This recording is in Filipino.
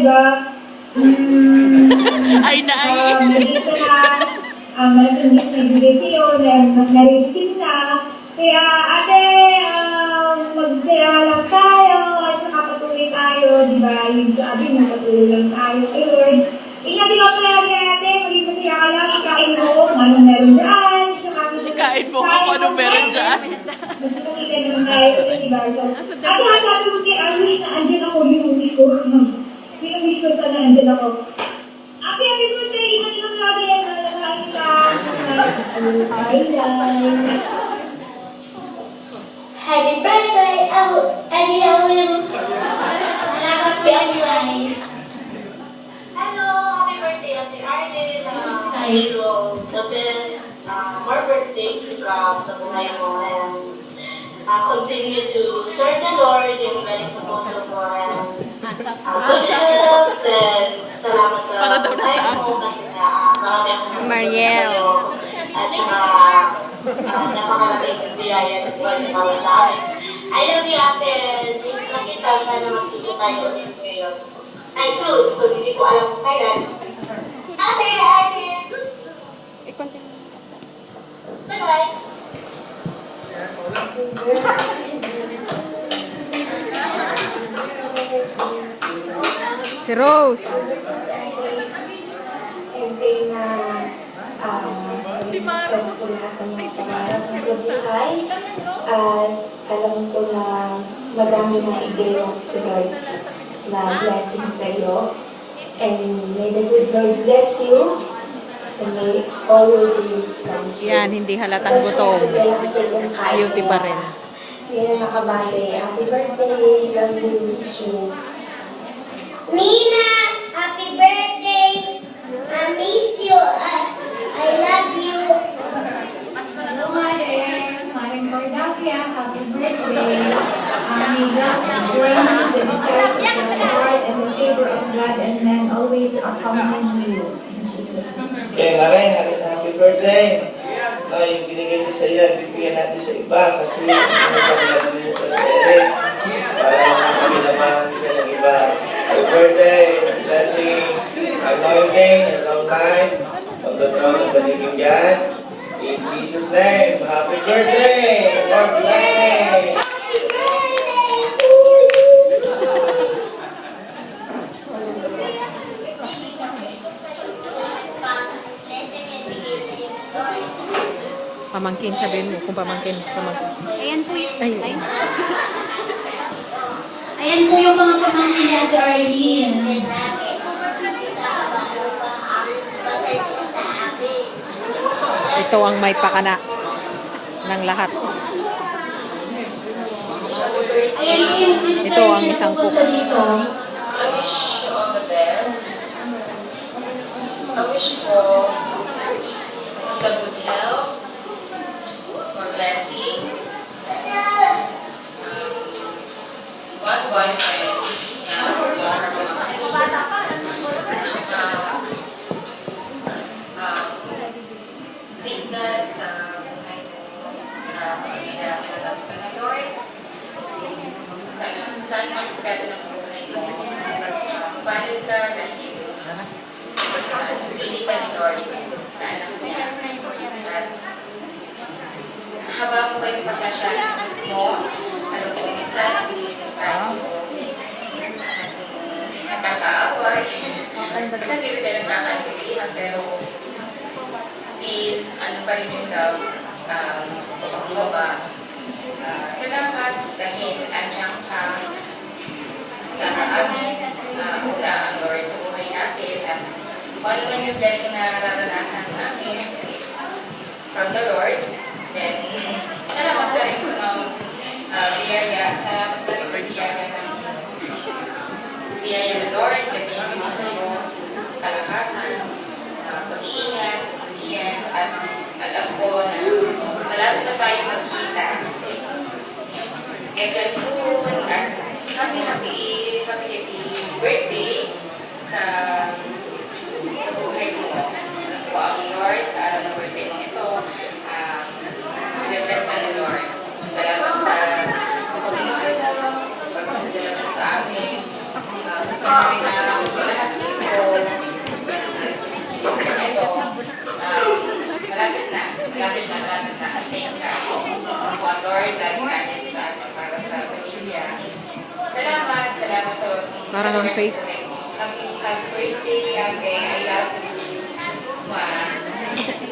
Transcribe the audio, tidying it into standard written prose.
di ba? Ay na ay. Nandito ka na, malaking gift na ibigay sa'yo, na-receive na. Kaya ate, magsaya lang tayo, at nakapatuloy tayo, di ba? Yung sabi mo, patuloy lang tayo. Ay Lord, ingat ikaw talaga natin, maging masaya ka lang, ikain mo kung anong meron dyan. Kain mo kung anong meron dyan. Mas nakita naman tayo, di ba? So, at sabi mo kay Arwin na andyan ako, yung wish ko. Yung wish ko sana andyan ako. Happy birthday, ingat lang lagi yan, malakain ka. Bye-bye. Happy birthday, Eddie Alwin. Happy anniversary. Hello, happy birthday, Ate Arlene. More birthday to come sa buhay mo and continue to serve the Lord in galing sa puso mo and good health and salamat sa buhay mo kasi marami akong Mariel. at napakalaking biyaya at buhay sa mga dahil. I love you, Ate. Just nakita na magkita tayo ulit ngayon. Ay, so hindi ko alam kung kailan. Ate, I-continue. bye-bye. Si Rose. Everything na successful lahat ng mga pangarap ng buhay. At alam ko na madami na i-gain si Lord na blessing sa iyo. And may the good Lord bless you. And may all your dreams come true. Yan, hindi halatang gutom. Beauty pa rin. Hindi na nakabali. Happy birthday. Love you. Wish you. Nina, happy birthday. I miss you. I love you. Maring Cordapia, happy birthday. May God grant the desires of your heart and the favor of God and men always accompany you. In Jesus' name. Kaya Maray, happy birthday. Yung binigay ko sa iyo, bibigyan natin sa iba kasi yung paglabi mo sa Eric. Para kami naman bigyan ng iba. Happy birthday, blessing, anointing, and long life of the throne of the living God. In Jesus' name, happy birthday! More blessing! Pamangkin, sabihin mo kung pamangkin. Ayan po yung... Ayan po yung mga pamangkin ni Ate Arlene. Ito ang may pakana ng lahat. Ayan po yung sister Ito ang niya isang cook. pupunta dito. A wish for the good health, for blessing, one boyfriend, business, saan mag-spend ng buhay mo, paano ka naligo, hindi ka ni Lord, na anak mo yan. At habang may pagkasya mo, ano po, minsan, hindi tayo nakakaaway, kasi hindi tayo nakakaintindihan, pero is, ano pa rin yung daw, baba. Salamat dahil andyan ka sa amin, una ang Lord sa buhay natin, at kung ano man yung blessing na nararanasan namin from the Lord, then salamat na rin sa mga biyaya, salamat sa biyaya ng Lord, kasi yung gusto mo kalakasan, pag-iingat, at alam ko na malapit na tayo magkita. April soon, at happy birthday sa buhay mo. Po ang Lord sa araw ng birthday mo ito. Bless ka ng Lord. Salamat sa pagmamahal mo, pagmamahal sa amin. Kaya rin na lapit na attain ka. Kung Lord, lagi natin itaas para sa pamilya. Salamat Lord. Parang ang faith. Happy birthday, Ate. I love you. Ma.